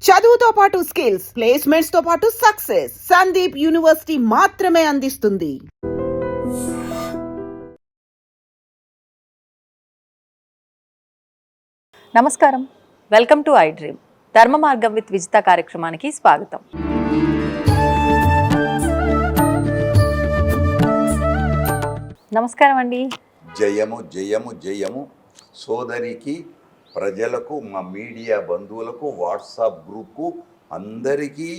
చదువుతో పాటు skills, placements తో పాటు సక్సెస్ సందీప్ యూనివర్సిటీ మాత్రమే అందిస్తుంది. నమస్కారం, వెల్కమ్ టు ఐ డ్రీమ్. ధర్మ మార్గం విత్ విజిత కార్యక్రమానికి స్వాగతం. నమస్కారం అండి. జయము జయము జయము సోదరికి, ప్రజలకు, మా మీడియా బంధువులకు, వాట్సాప్ గ్రూప్కు అందరికీ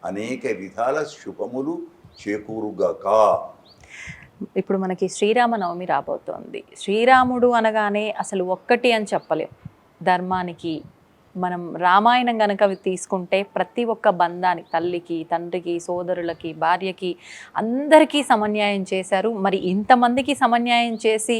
అనేక విధాల శుభములు చేకూరుగాక. ఇప్పుడు మనకి శ్రీరామనవమి రాబోతోంది. శ్రీరాముడు అనగానే అసలు ఒక్కటి అని చెప్పలేం. ధర్మానికి మనం రామాయణం కనుక తీసుకుంటే ప్రతి ఒక్క బంధానికి, తల్లికి, తండ్రికి, సోదరులకి, భార్యకి అందరికీ సమన్యాయం చేశారు. మరి ఇంతమందికి సమన్యాయం చేసి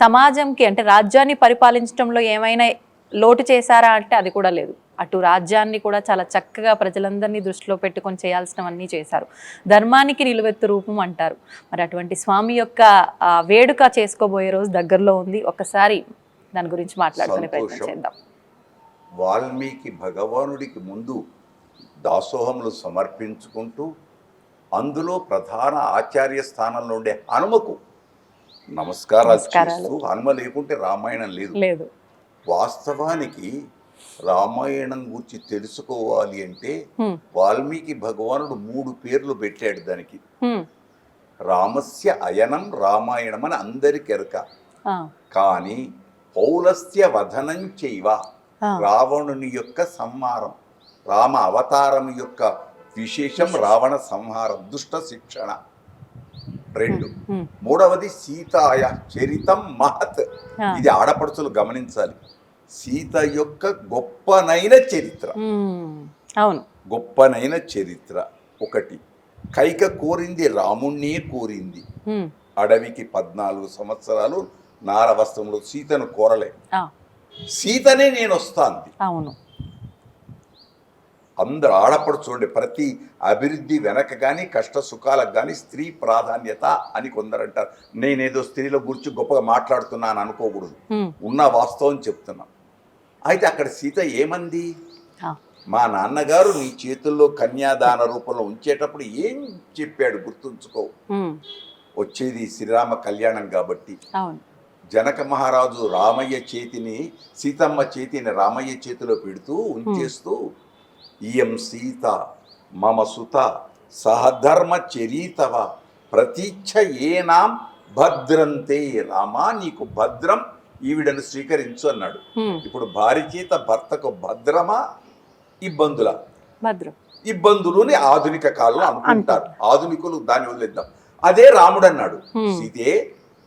సమాజంకి అంటే రాజ్యాన్ని పరిపాలించడంలో ఏమైనా లోటు చేశారా అంటే అది కూడా లేదు. అటు రాజ్యాన్ని కూడా చాలా చక్కగా ప్రజలందరినీ దృష్టిలో పెట్టుకొని చేయాల్సినవన్నీ చేశారు. ధర్మానికి నిలువెత్తు రూపం అంటారు. మరి అటువంటి స్వామి యొక్క వేడుక చేసుకోబోయే రోజు దగ్గరలో ఉంది. ఒకసారి దాని గురించి మాట్లాడుకునే ప్రయత్నం చేద్దాం. వాల్మీకి భగవానుడికి ముందు దాసోహములు సమర్పించుకుంటూ అందులో ప్రధాన ఆచార్య స్థానంలో ఉండే హనుమకు నమస్కారాలు చేస్తూ, హనుమ లేకుంటే రామాయణం లేదు. వాస్తవానికి రామాయణం గురించి తెలుసుకోవాలి అంటే వాల్మీకి భగవానుడు 3 పేర్లు పెట్టాడు దానికి. రామస్య అయనం రామాయణం అని అందరికి ఎరక, కానీ పౌలస్య వధనం చైవ రావణుని యొక్క సంహారం, రామ అవతారం యొక్క విశేషం రావణ సంహారం, దుష్ట శిక్షణ 2. మూడవది సీతాయ చరితం మహత్. ఇది ఆడపడుచులు గమనించాలి. సీత యొక్క గొప్పనైన చరిత్ర, అవును, గొప్పనైన చరిత్ర 1. కైక కోరింది రాముణ్ణే కోరింది. అడవికి 14 సంవత్సరాలు నారవస్త్రంలో సీతను కోరలే, సీతనే నేను వస్తాను. అవును, అందరు ఆడపడు చూడండి, ప్రతి అభివృద్ధి వెనక కానీ కష్ట సుఖాలకు కానీ స్త్రీ ప్రాధాన్యత అని కొందరు అంటారు. నేనేదో స్త్రీల గురించి గొప్పగా మాట్లాడుతున్నాను అనుకోకూడదు, ఉన్న వాస్తవం చెప్తున్నా. అయితే అక్కడ సీత ఏమంది? మా నాన్నగారు నీ చేతుల్లో కన్యాదాన రూపంలో ఉంచేటప్పుడు ఏం చెప్పాడు గుర్తుంచుకో. వచ్చేది శ్రీరామ కళ్యాణం కాబట్టి జనక మహారాజు రామయ్య చేతిని, సీతమ్మ చేతిని రామయ్య చేతిలో పెడుతూ ఉంచేస్తూ, ఇయం సీత మమ సుత సహధర్మ చరీతవ ప్రతీచ్ఛ ఏనాం భద్రంతే. రామా నీకు భద్రం, ఈవిడను స్వీకరించు అన్నాడు. ఇప్పుడు భార్య చేత భర్తకు భద్రమా ఇబ్బందుల? ఇబ్బందులుని ఆధునిక కాలంలో అనుకుంటారు. ఆధునికులు దాన్ని వదిలేద్దాం. అదే రాముడు అన్నాడు, సీతే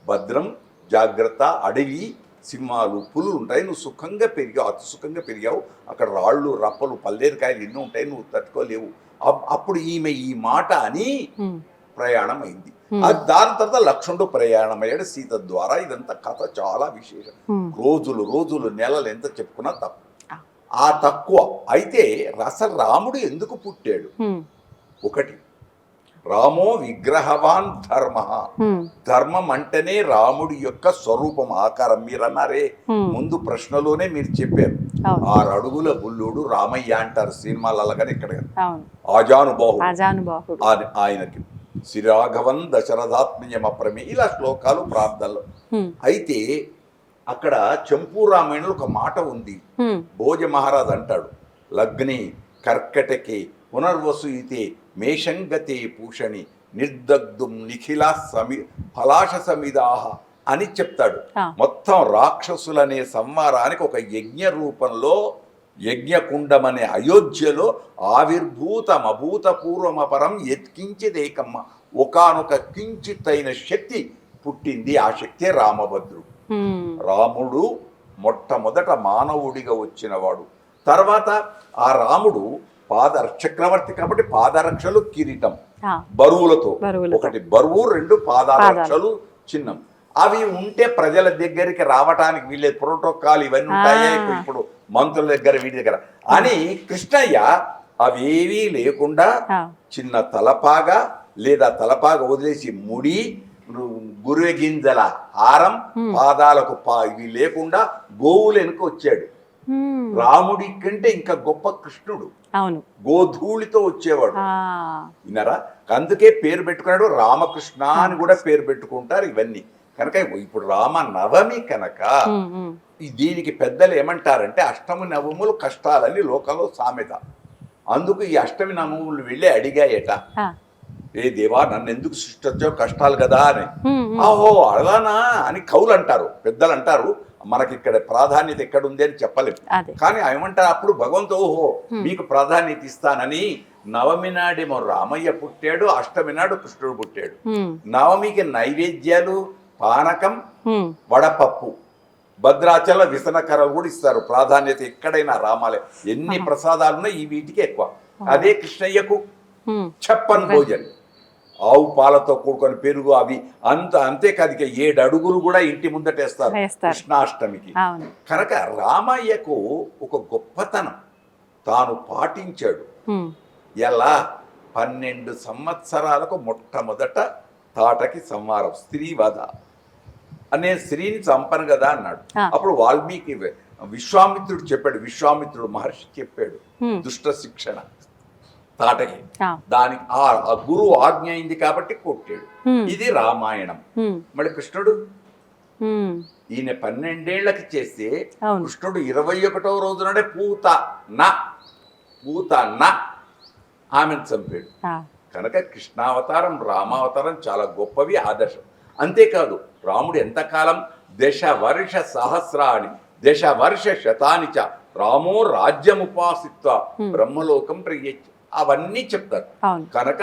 భద్రం, జాగ్రత్త, అడవి సింహాలు పులులు ఉంటాయి, నువ్వు సుఖంగా పెరిగావు, అతి సుఖంగా పెరిగావు, అక్కడ రాళ్ళు రప్పలు పల్లేరుకాయలు ఎన్నో ఉంటాయి, నువ్వు తట్టుకోలేవు. అప్పుడు ఈమె ఈ మాట అని ప్రయాణం అయింది. దాని తర్వాత లక్ష్మణుడు ప్రయాణం అయ్యాడు సీత ద్వారా. ఇదంతా కథ చాలా విశేషం. రోజులు నెలలు ఎంత చెప్పుకున్నా తప్పు, ఆ తక్కువ. అయితే అసలు రాముడు ఎందుకు పుట్టాడు? 1, రామో విగ్రహవాన్ ధర్మ. ధర్మం అంటేనే రాముడి యొక్క స్వరూపం, ఆకారం. మీరు అన్నారే ముందు ప్రశ్నలోనే మీరు చెప్పారు, 6 అడుగుల బుల్లుడు రామయ్య అంటారు సినిమాలలో కానీ ఇక్కడ. ఆజానుబాహుడు ఆయనకి. శ్రీరాఘవన్ దశరథాత్మీయం అప్రమే, ఇలా శ్లోకాలు ప్రార్థనలు. అయితే అక్కడ చంపూ రామాయణంలో ఒక మాట ఉంది. భోజ మహారాజ్ అంటాడు, లగ్నే కర్కటకే పునర్వసుయితే మేషంగతే పూషణి నిర్దగ్ధుం నిఖిలా ఫలాశ సమిదాహ అని చెప్తాడు. మొత్తం రాక్షసులనే సంహారానికి ఒక యజ్ఞ రూపంలో యజ్ఞకుండం అనే అయోధ్యలో ఆవిర్భూతమభూతపూర్వమపరం యత్కించిదేకమ్మ, ఒకానొక కించితైన శక్తి పుట్టింది. ఆ శక్తే రామభద్రుడు. రాముడు మొట్టమొదట మానవుడిగా వచ్చినవాడు. తర్వాత ఆ రాముడు చక్రవర్తి కాబట్టి పాదరక్షలు కిరీటం బరువులతో, 1 బరువు, 2 పాదరక్షలు చిన్నం. అవి ఉంటే ప్రజల దగ్గరికి రావటానికి వీళ్ళే ప్రోటోకాల్ ఇవన్నీ ఉంటాయి ఇప్పుడు మంత్రుల దగ్గర వీటి దగ్గర అని. కృష్ణయ్య అవేవీ లేకుండా చిన్న తలపాగా లేదా తలపాగా వదిలేసి ముడి, గురువె గింజల హారం, పాదాలకు ఇవి లేకుండా గోవులు వెనుక వచ్చాడు. రాముడి కంటే ఇంకా గొప్ప కృష్ణుడు. అవును. గోధూళితో వచ్చేవాడు. ఆ, విన్నారా? అందుకే పేరు పెట్టుకున్నాడు రామకృష్ణ అని కూడా పేరు పెట్టుకుంటారు ఇవన్నీ. కనుక ఇప్పుడు రామ నవమి కనుక దీనికి పెద్దలు ఏమంటారంటే అష్టమి నవములు కష్టాలని లోకంలో సామెత. అందుకు ఈ అష్టమి నవములు వెళ్ళి అడిగాయట, ఏ దేవా నన్ను ఎందుకు సృష్టించావు, కష్టాలు కదా అని. ఓహో అలానా అని కవులు అంటారు, పెద్దలు అంటారు. మనకి ఇక్కడ ప్రాధాన్యత ఎక్కడుంది అని చెప్పలేము. కానీ ఏమంటారు అప్పుడు భగవంతు, ఓహో మీకు ప్రాధాన్యత ఇస్తానని నవమి నాడేమో రామయ్య పుట్టాడు, అష్టమి నాడు కృష్ణుడు పుట్టాడు. నవమికి నైవేద్యాలు పానకం, వడపప్పు, భద్రాచల విసనకరలు కూడా ఇస్తారు. ప్రాధాన్యత ఎక్కడైనా రామాలయం ఎన్ని ప్రసాదాలు ఉన్నాయి ఈ వీటికి ఎక్కువ. అదే కృష్ణయ్యకు చెప్పన్ భోజన్, ఆవు పాలతో కూడుకొని పెరుగు అవి అంతేకాదు 7 అడుగులు కూడా ఇంటి ముందటేస్తారు కృష్ణాష్టమికి. కనుక రామయ్యకు ఒక గొప్పతనం తాను పాటించాడు. ఎలా 12 సంవత్సరాలకు మొట్టమొదట తాటకి సంహారం, స్త్రీవధ అనే స్త్రీని చంపను కదా అన్నాడు. అప్పుడు వాల్మీకి విశ్వామిత్రుడు చెప్పాడు, విశ్వామిత్రుడు మహర్షి చెప్పాడు దుష్ట శిక్షణ తాటకి. దానికి ఆ గురువు ఆజ్ఞ అయింది కాబట్టి కొట్టాడు. ఇది రామాయణం. మరి కృష్ణుడు ఈయన 12 ఏళ్లకి చేస్తే కృష్ణుడు 21వ రోజుననే పూత ఆమెను చంపాడు. కనుక కృష్ణావతారం రామావతారం చాలా గొప్పవి, ఆదర్శం. అంతేకాదు రాముడు ఎంతకాలం దశవర్ష సహస్రాణి దశవర్ష శతాని చ రామో రాజ్యముపాసిత్వ బ్రహ్మలోకం ప్రయచ్చ అవన్నీ చెప్తారు. కనుక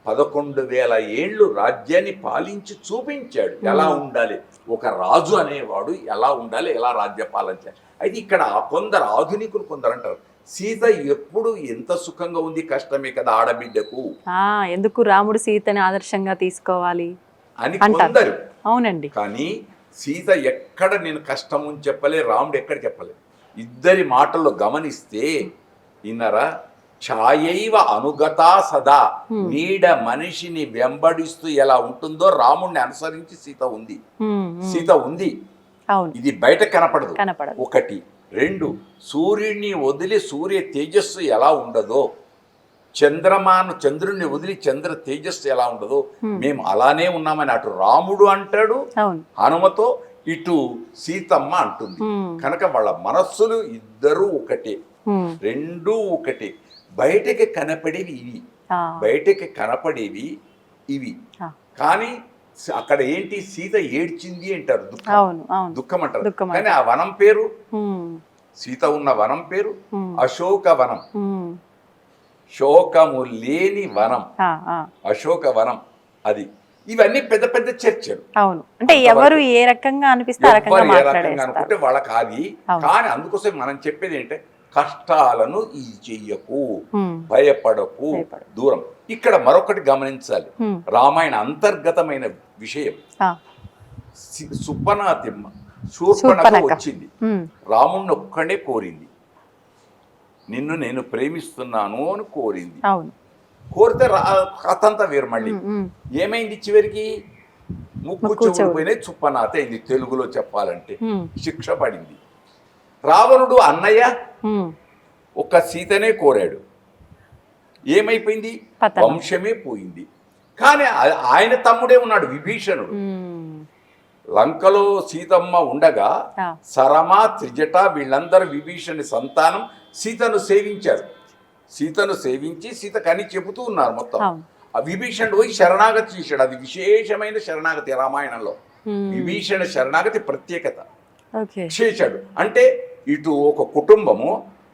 11,000 ఏళ్ళు రాజ్యాన్ని పాలించి చూపించాడు ఎలా ఉండాలి, ఒక రాజు అనేవాడు ఎలా ఉండాలి, ఎలా రాజ్య పాలించాలి. అయితే ఇక్కడ కొందరు ఆధునికులు కొందరు అంటారు సీత ఎప్పుడు ఎంత సుఖంగా ఉంది, కష్టమే కదా ఆడబిడ్డకు, ఎందుకు రాముడు సీతని ఆదర్శంగా తీసుకోవాలి అని కొందరు. అవునండి. కానీ సీత ఎక్కడ నేను కష్టం అని చెప్పలే, రాముడు ఎక్కడ చెప్పలే. ఇద్దరి మాటల్లో గమనిస్తే ఇన్నరా, ఛాయైవ అనుగతా సదా, నీడ మనిషిని వెంబడిస్తూ ఎలా ఉంటుందో రాముడిని అనుసరించి సీత ఉంది. ఇది బయట కనపడదు. ఒకటి. 2, సూర్యుడిని వదిలి సూర్య తేజస్సు ఎలా ఉండదో, చంద్రుడిని వదిలి చంద్ర తేజస్సు ఎలా ఉండదో మేము అలానే ఉన్నామని అటు రాముడు అంటాడు హనుమతో, ఇటు సీతమ్మ అంటుంది. కనుక వాళ్ళ మనస్సులు ఇద్దరూ ఒకటే, రెండూ ఒకటే. బయటకి కనపడేవి ఇవి. కానీ అక్కడ ఏంటి, సీత ఏడ్చింది అంటారు, దుఃఖం అంటారు. కానీ ఆ వనం పేరు, సీత ఉన్న వనం పేరు అశోక వనం, శోకము లేని వనం, అశోక వనం. అది ఇవన్నీ పెద్ద పెద్ద చర్చలు. అవును, అంటే ఎవరు ఏ రకంగా అనిపిస్తే అనుకుంటే వాళ్ళకి అది. కానీ అందుకోసం మనం చెప్పేది ఏంటంటే కష్టాలను చెయ్యకు, భయపడకు, దూరం. ఇక్కడ మరొకటి గమనించాలి, రామాయణ అంతర్గతమైన విషయం. సుప్పనాతిమ్మ శూర్పణఖ వచ్చింది, రాముణ్ణి ఒక్కడే కోరింది, నిన్ను నేను ప్రేమిస్తున్నాను అని కోరింది. కోరితే కథంతా వేరు. మళ్ళీ ఏమైంది, చివరికి ముక్కు చెవుడిపోయినాయి, చుప్పనాథ అయింది. తెలుగులో చెప్పాలంటే శిక్ష పడింది. రావణుడు అన్నయ్య ఒక సీతనే కోరాడు, ఏమైపోయింది, వంశమే పోయింది. కానీ ఆయన తమ్ముడే ఉన్నాడు విభీషణుడు. లంకలో సీతమ్మ ఉండగా సరమ, త్రిజట వీళ్ళందరూ విభీషణుని సంతానం సీతను సేవించారు. సీతను సేవించి సీతకని చెబుతూ ఉన్నారు మొత్తం. ఆ విభీషణుడు పోయి శరణాగతి చేశాడు. అది విశేషమైన శరణాగతి రామాయణంలో. విభీషణ శరణాగతి ప్రత్యేకత చేశాడు. అంటే ఇటు ఒక కుటుంబము,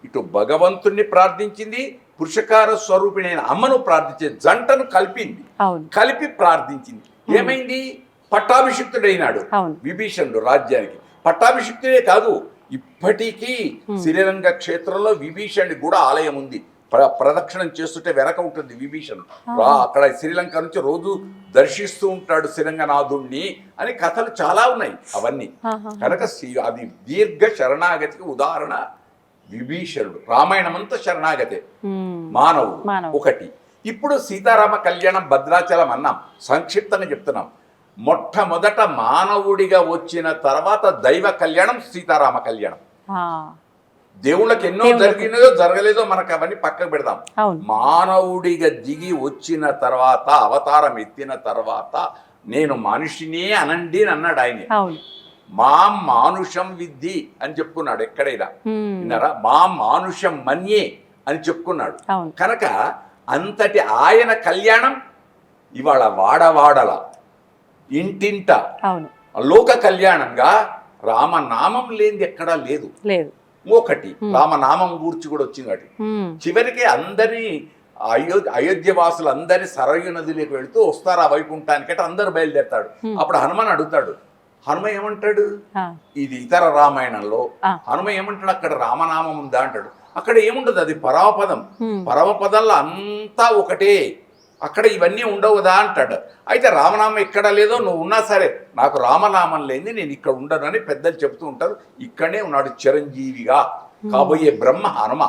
ఇటు భగవంతుణ్ణి ప్రార్థించింది, పురుషకార స్వరూపిణైన అమ్మను ప్రార్థించింది, జంటను కలిపి ప్రార్థించింది. ఏమైంది, పట్టాభిషిక్తుడైనాడు విభీషణుడు రాజ్యానికి. పట్టాభిషిక్తుడే కాదు, ఇప్పటికీ శ్రీరంగ క్షేత్రంలో విభీషణుడి కూడా ఆలయం ఉంది. ప్రదక్షిణం చేస్తుంటే వెనక ఉంటుంది విభీషణుడు. అక్కడ శ్రీలంక నుంచి రోజు దర్శిస్తూ ఉంటాడు శ్రీరంగనాథుణ్ణి అని కథలు చాలా ఉన్నాయి అవన్నీ. కనుక అది దీర్ఘ శరణాగతికి ఉదాహరణ విభీషణుడు. రామాయణం అంతా శరణాగతే, మానవుడు ఒకటి. ఇప్పుడు సీతారామ కళ్యాణం భద్రాచలం అన్నాం, సంక్షిప్తంగా చెప్తున్నాం. మొట్టమొదట మానవుడిగా వచ్చిన తర్వాత దైవ కళ్యాణం సీతారామ కళ్యాణం. దేవుళ్ళకి ఎన్నో జరిగినాయో జరగలేదో మనకు అవన్నీ పక్కకు పెడదాం. మానవుడిగా దిగి వచ్చిన తర్వాత, అవతారం ఎత్తిన తర్వాత నేను మనిషిని అనండి అని అన్నాడు ఆయన. మా మానుషం విద్ధి అని చెప్పుకున్నాడు ఎక్కడైనా విన్నారా? మా మానుషం మన్యే అని చెప్పుకున్నాడు. కనుక అంతటి ఆయన కళ్యాణం ఇవాళ వాడవాడల ఇంటింట లోక కళ్యాణంగా రామనామం లేనిది ఎక్కడా లేదు. ఒకటి రామనామం గూర్చి కూడా వచ్చింది. చివరికి అందరి అయోధ్య వాసులు అందరి సరయు నదిలోకి వెళుతూ వస్తారు ఆ వైకుంఠానికంటే అందరు బయలుదేరతాడు. అప్పుడు హనుమాన్ అడుగుతాడు. హనుమ ఏమంటాడు? ఇది ఇతర రామాయణంలో హనుమ ఏమంటాడు? అక్కడ రామనామం ఉందా అంటాడు. అక్కడ ఏముండదు, అది పరమపదం. పరమపదంలో అంతా ఒకటే, అక్కడ ఇవన్నీ ఉండవుదా అంటాడు. అయితే రామనామం ఎక్కడ లేదో నువ్వు ఉన్నా సరే నాకు రామనామం లేని నేను ఇక్కడ ఉండను అని పెద్దలు చెబుతూ ఉంటారు. ఇక్కడనే ఉన్నాడు చిరంజీవిగా. కాబోయే బ్రహ్మ హనుమ,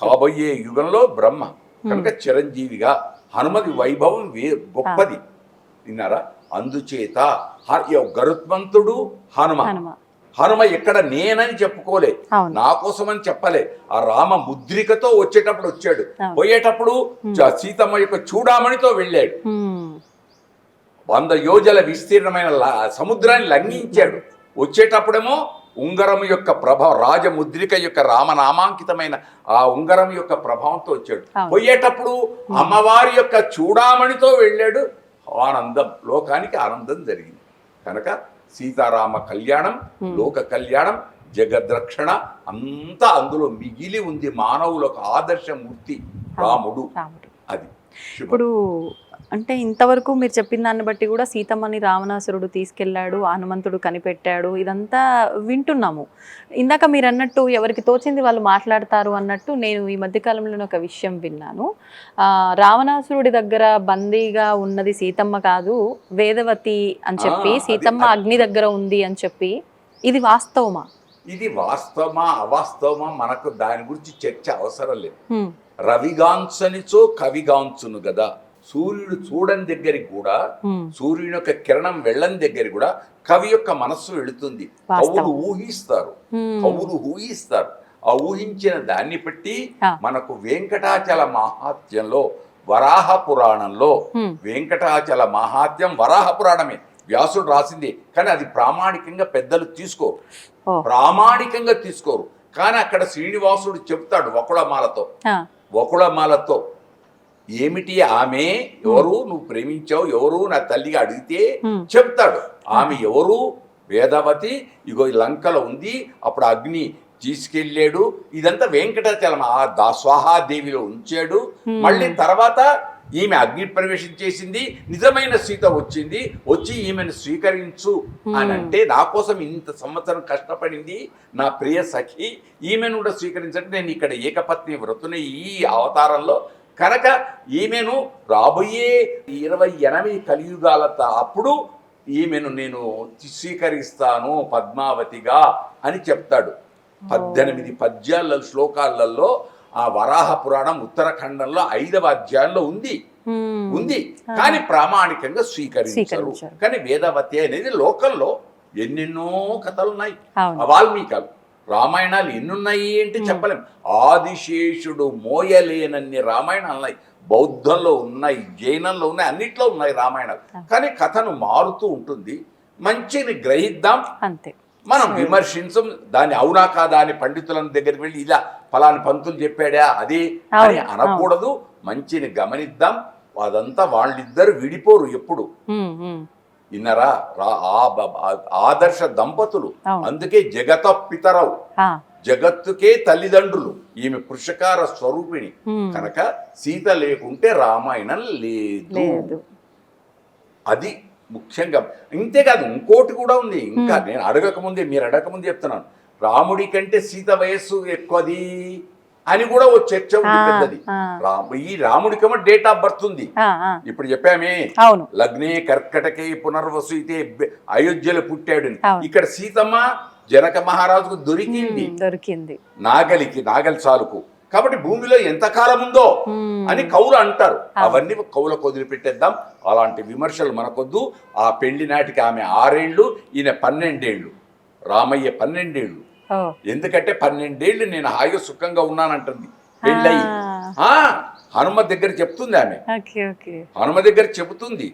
కాబోయే యుగంలో బ్రహ్మ కనుక చిరంజీవిగా. హనుమది వైభవం గొప్పది విన్నారా? అందుచేత గరుత్మంతుడు హనుమ. హనుమ ఎక్కడ నేనని చెప్పుకోలే, నా కోసమని చెప్పలే. ఆ రామ ముద్రికతో వచ్చేటప్పుడు వచ్చాడు, పోయేటప్పుడు సీతమ్మ యొక్క చూడామణితో వెళ్ళాడు. 100 యోజల విస్తీర్ణమైన సముద్రాన్ని లంఘించాడు. వచ్చేటప్పుడేమో ఉంగరం యొక్క ప్రభావం, రాజముద్రిక యొక్క రామనామాంకితమైన ఆ ఉంగరం యొక్క ప్రభావంతో వచ్చాడు. పోయేటప్పుడు అమ్మవారి యొక్క చూడామణితో వెళ్ళాడు. ఆనందం, లోకానికి ఆనందం జరిగింది. కనుక సీతారామ కళ్యాణం, లోక కళ్యాణం, జగద్రక్షణ అంతా అందులో మిగిలి ఉంది. మానవులకు ఆదర్శమూర్తి రాముడు. అది ఇప్పుడు అంటే ఇంతవరకు మీరు చెప్పిన దాన్ని బట్టి కూడా సీతమ్మని రావణాసురుడు తీసుకెళ్లాడు, హనుమంతుడు కనిపెట్టాడు, ఇదంతా వింటున్నాము. ఇందాక మీరు అన్నట్టు ఎవరికి తోచింది వాళ్ళు మాట్లాడతారు అన్నట్టు నేను ఈ మధ్యకాలంలో ఒక విషయం విన్నాను. రావణాసురుడి దగ్గర బందీగా ఉన్నది సీతమ్మ కాదు, వేదవతి అని చెప్పి, సీతమ్మ అగ్ని దగ్గర ఉంది అని చెప్పి. ఇది వాస్తవమా? ఇది వాస్తవమా అవాస్తవమా మనకు దాని గురించి చర్చ అవసరం లేదు. రవిగాంచనిచో కవిగాంచును కదా. సూర్యుడు చూడని దగ్గరికి కూడా, సూర్యుని యొక్క కిరణం వెళ్ళని దగ్గరికి కూడా కవి యొక్క మనస్సు వెళుతుంది. కవులు ఊహిస్తారు. ఆ ఊహించిన దాన్ని బట్టి మనకు వెంకటాచల మహాత్యంలో, వరాహ పురాణంలో, వెంకటాచల మహాత్యం వరాహ పురాణమే వ్యాసుడు రాసింది. కానీ అది ప్రామాణికంగా పెద్దలు ప్రామాణికంగా తీసుకోరు. కానీ అక్కడ శ్రీనివాసుడు చెప్తాడు వకుళమాలతో ఏమిటి ఆమె ఎవరు, నువ్వు ప్రేమించావు ఎవరు, నా తల్లిగా అడిగితే చెప్తాడు. ఆమె ఎవరు? వేదవతి. ఇగో లంకలో ఉంది, అప్పుడు అగ్ని తీసుకెళ్ళాడు. ఇదంతా వెంకటాచలం ఆ స్వాహాదేవిలో ఉంచాడు. మళ్ళీ తర్వాత ఈమె అగ్ని ప్రవేశం చేసింది, నిజమైన సీత వచ్చి ఈమెను స్వీకరించు అని అంటే, నా కోసం ఇంత సంవత్సరం కష్టపడింది నా ప్రియ సఖి, ఈమెను కూడా స్వీకరించండి. నేను ఇక్కడ ఏకపత్ని వ్రతుని ఈ అవతారంలో. కనుక ఈమెను రాబోయే 28 కలియుగాల అప్పుడు ఈమెను నేను స్వీకరిస్తాను పద్మావతిగా అని చెప్తాడు. 18 పద్యాల శ్లోకాలలో ఆ వరాహ పురాణం ఉత్తరాఖండంలో 5వ అధ్యాయంలో ఉంది. కానీ ప్రామాణికంగా స్వీకరించారు. కానీ వేదవతి అనేది లోకంలో ఎన్నెన్నో కథలున్నాయి. వాల్మీకాలు రామాయణాలు ఎన్నున్నాయి అంటే చెప్పలేం. ఆదిశేషుడు మోయలేనన్ని రామాయణాలు ఉన్నాయి. బౌద్ధంలో ఉన్నాయి, జైనంలో ఉన్నాయి, అన్నిట్లో ఉన్నాయి రామాయణాలు. కానీ కథను మారుతూ ఉంటుంది. మంచిని గ్రహిద్దాం, అంతే. మనం విమర్శించం దాన్ని. అవునా కాదా అని పండితుల దగ్గరికి వెళ్ళి ఇలా ఫలాని పంతులు చెప్పాడా అది అని అనకూడదు. మంచిని గమనిద్దాం. అదంతా వాళ్ళిద్దరు విడిపోరు ఎప్పుడు. విన్నారా? ఆదర్శ దంపతులు. అందుకే జగత పితరవు, జగత్తుకే తల్లిదండ్రులు. ఈమె పురుషకార స్వరూపిణి. కనుక సీత లేకుంటే రామాయణం లేదు. అది ముఖ్యంగా. ఇంతేకాదు ఇంకోటి కూడా ఉంది. ఇంకా నేను మీరు అడగకముందే చెప్తున్నాను. రాముడి కంటే సీత వయస్సు ఎక్కువది అని కూడా ఓ చర్చ ఉంది పెద్దది. ఈ రాముడికేమో డేట్ ఆఫ్ బర్త్ ఉంది. ఇప్పుడు చెప్పామే, లగ్నే కర్కటకే పునర్వసు అయితే అయోధ్యలో పుట్టాడు. ఇక్కడ సీతమ్మ జనక మహారాజుకు దొరికింది నాగలి చాలుకు. కాబట్టి భూమిలో ఎంతకాలం ఉందో అని కవులు అంటారు. అవన్నీ కవులకు వదిలిపెట్టేద్దాం. అలాంటి విమర్శలు మనకొద్దు. ఆ పెళ్లి నాటికి ఆమె 6 ఏళ్ళు, ఈయన 12 ఏళ్ళు, రామయ్య 12 ఏళ్ళు. ఓ. ఎందుకంటే 12 ఏళ్ళు నేను హాయిగా సుఖంగా ఉన్నానంటుంది పెళ్ళయి. హనుమ దగ్గర చెప్తుంది ఆమె, ఓకే ఓకే. హనుమ దగ్గర చెబుతుంది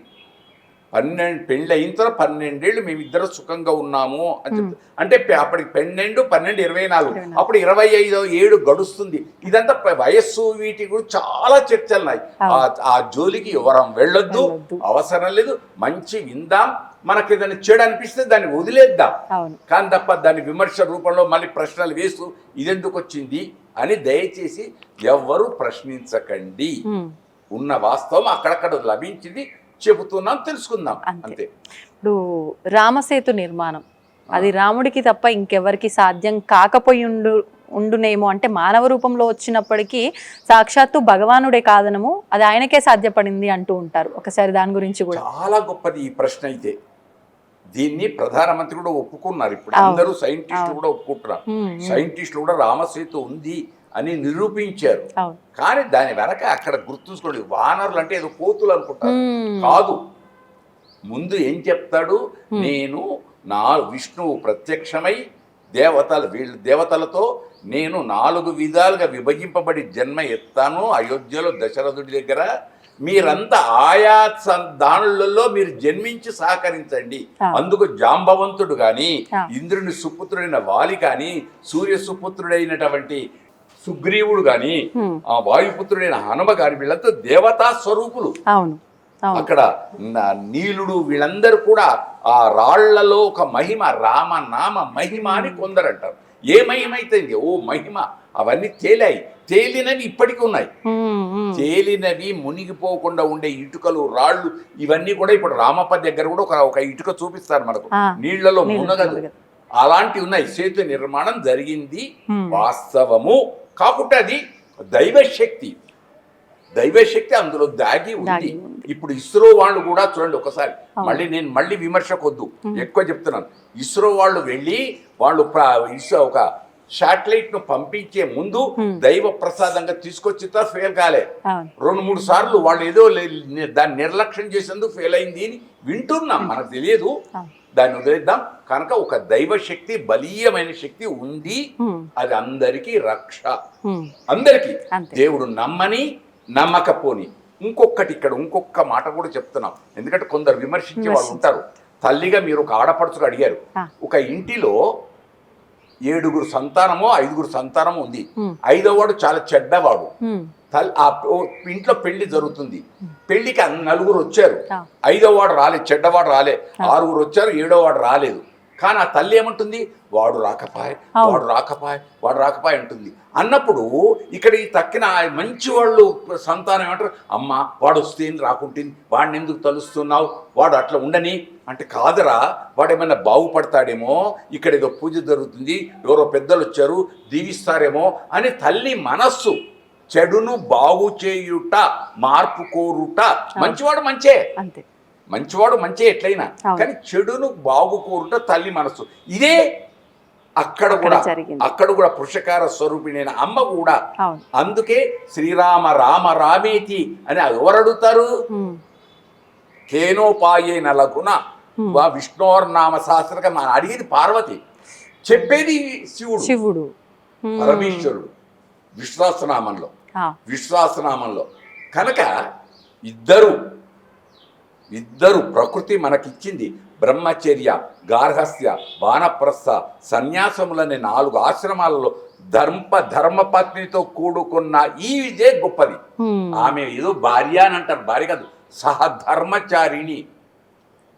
12 పెళ్ళి అయిన తర్వాత 12 ఏళ్ళు మేమిద్దరం సుఖంగా ఉన్నాము అని చెప్తుంది. అంటే అప్పటికి 12, 12, 24, అప్పుడు 25వ ఏడు గడుస్తుంది. ఇదంతా వయస్సు వీటి గురించి చాలా చర్చలు ఉన్నాయి. ఆ జోలికి ఎవరం వెళ్ళొద్దు, అవసరం లేదు. మంచి విందాం, మనకి ఏదైనా చెడు అనిపిస్తే దాన్ని వదిలేద్దాం, కానీ తప్ప దాన్ని విమర్శ రూపంలో మళ్ళీ ప్రశ్నలు వేస్తూ ఇదెందుకు వచ్చింది అని దయచేసి ఎవ్వరూ ప్రశ్నించకండి. ఉన్న వాస్తవం అక్కడక్కడ లభించింది, చెబుతున్నాం, తెలుసుకుందాం అంతే. ఇప్పుడు రామసేతు నిర్మాణం అది రాముడికి తప్ప ఇంకెవరికి సాధ్యం కాకపోయి ఉండునేమో, అంటే మానవ రూపంలో వచ్చినప్పటికీ సాక్షాత్తు భగవానుడే కాదనము, అది ఆయనకే సాధ్యపడింది అంటూ ఉంటారు. ఒకసారి దాని గురించి కూడా. చాలా గొప్పది ఈ ప్రశ్న. అయితే దీన్ని ప్రధానమంత్రి కూడా ఒప్పుకున్నారు. ఇప్పుడు అందరూ సైంటిస్టులు కూడా ఒప్పుకుంటున్నారు. సైంటిస్టులు కూడా రామసేతు ఉంది అని నిరూపించారు. కానీ దాని వెనక అక్కడ గుర్తుంచుకోండి, వానరులు అంటే ఏదో కోతులు అనుకుంటారు, కాదు. ముందు ఏం చెప్తాడు, నేను విష్ణువు ప్రత్యక్షమై వీళ్ళ దేవతలతో నేను 4 విధాలుగా విభజింపబడి జన్మ ఎత్తాను అయోధ్యలో దశరథుడి దగ్గర. మీరంతా ఆయా దానులలో మీరు జన్మించి సహకరించండి. అందుకు జాంబవంతుడు గాని, ఇంద్రుని సుపుత్రుడైన వాలి కానీ, సూర్య సుపుత్రుడైనటువంటి సుగ్రీవుడు గాని, ఆ వాయుపుత్రుడైన హనుమ గాని, వీళ్ళంతా దేవతా స్వరూపులు. అక్కడ నీలుడు వీళ్ళందరూ కూడా ఆ రాళ్లలో ఒక మహిమ, రామనామ మహిమ అని కొందరు అంటారు. ఏ మహిమ అయితే ఓ మహిమ, అవన్నీ తేలినవి ఇప్పటికీ ఉన్నాయి. తేలినవి మునిగిపోకుండా ఉండే ఇటుకలు, రాళ్ళు, ఇవన్నీ కూడా ఇప్పుడు రామప్ప దగ్గర కూడా ఒక ఇటుక చూపిస్తారు మనకు, నీళ్లలో మునగదు. అలాంటివి ఉన్నాయి. సేతు నిర్మాణం జరిగింది, వాస్తవము. కాకుంటే అది దైవశక్తి అందులో దాగి ఉంది. ఇప్పుడు ఇస్రో వాళ్ళు కూడా చూడండి ఒకసారి, మళ్ళీ విమర్శకొద్దు, ఎక్కువ చెప్తున్నాను. ఇస్రో వాళ్ళు వెళ్ళి వాళ్ళు ఒక శాటిలైట్ ను పంపించే ముందు దైవ ప్రసాదంగా తీసుకొచ్చి ఫెయిల్ కాలే. 2-3 సార్లు వాళ్ళు ఏదో దాన్ని నిర్లక్ష్యం చేసేందుకు ఫెయిల్ అయింది అని వింటున్నాం. మనకు తెలియదు, దాన్ని వదిలేద్దాం. కనుక ఒక దైవ శక్తి, బలీయమైన శక్తి ఉంది. అది అందరికీ రక్ష, అందరికీ. దేవుడు నమ్మని నమ్మకపోని. ఇంకొక మాట కూడా చెప్తున్నాం, ఎందుకంటే కొందరు విమర్శించే వాళ్ళు ఉంటారు. తల్లిగా మీరు ఒక ఆడపడుచుగా అడిగారు, ఒక ఇంటిలో 7 సంతానమో 5 సంతానమో ఉంది. 5వ వాడు చాలా చెడ్డవాడు. ఆ ఇంట్లో పెళ్లి జరుగుతుంది, పెళ్లికి 4 వచ్చారు. 5వ వాడు రాలేదు, చెడ్డవాడు రాలే. 6 వచ్చారు, 7వ వాడు రాలేదు. కానీ ఆ తల్లి ఏమంటుంది, వాడు రాకపాయ్ అంటుంది. అన్నప్పుడు ఇక్కడ ఈ తక్కిన మంచి వాళ్ళు సంతానం ఏమంటారు, అమ్మ వాడు వస్తే రాకుంటుంది, వాడిని ఎందుకు తలుస్తున్నావు, వాడు అట్లా ఉండని అంటే, కాదురా వాడు ఏమైనా బాగుపడతాడేమో, ఇక్కడ ఏదో పూజ జరుగుతుంది, ఎవరో పెద్దలు వచ్చారు దీవిస్తారేమో అని తల్లి మనస్సు. చెడును బాగు చేయుట, మార్పు కోరుట. మంచివాడు మంచే ఎట్లయినా, కానీ చెడును బాగు కోరుట తల్లి మనస్సు. ఇదే అక్కడ కూడా పురుషకార స్వరూపిణైన అమ్మ కూడా. అందుకే శ్రీరామ రామ రామేతి అని ఎవరు అడుగుతారు, కేనోపాయేన లఘున విష్ణోర్నామ సహస్రకం అని అడిగేది పార్వతి, చెప్పేది శివుడు పరమేశ్వరుడు విశ్వాసనామంలో. కనుక ఇద్దరు ప్రకృతి మనకిచ్చింది. బ్రహ్మచర్య, గార్హస్థ్య, వానప్రస్థ, సన్యాసములనే 4 ఆశ్రమాలలో ధర్మపత్నితో కూడుకున్న ఈ ఇదే గొప్పది. ఆమె ఏదో భార్య అని అంటారు, భార్య కాదు,